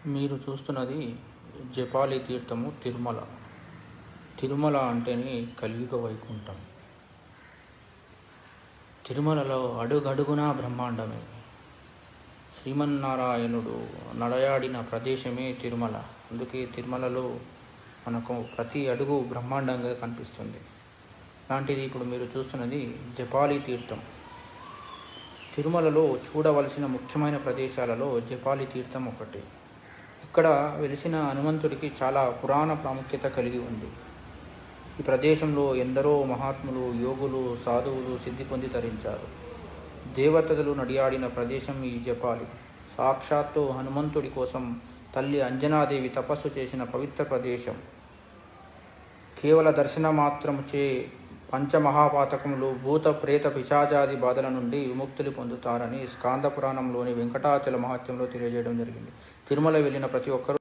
మీరు చూస్తున్నది జపాలి తీర్థము తిరుమల. తిరుమల అంటేనే కలియుగ వైకుంఠం. తిరుమలలో అడుగడుగునా బ్రహ్మాండమే. శ్రీమన్నారాయణుడు నడయాడిన ప్రదేశమే తిరుమల. అందుకే తిరుమలలో మనకు ప్రతి అడుగు బ్రహ్మాండంగా కనిపిస్తుంది. లాంటిది ఇప్పుడు మీరు చూస్తున్నది జపాలి తీర్థం. తిరుమలలో చూడవలసిన ముఖ్యమైన ప్రదేశాలలో జపాలి తీర్థం ఒకటి. ఇక్కడ వెలిసిన హనుమంతుడికి చాలా పురాణ ప్రాముఖ్యత కలిగి ఉంది. ఈ ప్రదేశంలో ఎందరో మహాత్ములు, యోగులు, సాధువులు సిద్ధి పొంది తరించారు. దేవతలు నడియాడిన ప్రదేశం ఈ జపాలి. సాక్షాత్తు హనుమంతుడి కోసం తల్లి అంజనాదేవి తపస్సు చేసిన పవిత్ర ప్రదేశం. కేవల దర్శన మాత్రముచే పంచమహాపాతకములు, భూత ప్రేత పిశాచాది బాధల నుండి విముక్తులు పొందుతారని స్కాంద పురాణంలోని వెంకటాచల మహాత్మ్యంలో తెలియజేయడం జరిగింది. తిరుమల వెళ్ళిన ప్రతి ఒక్కరూ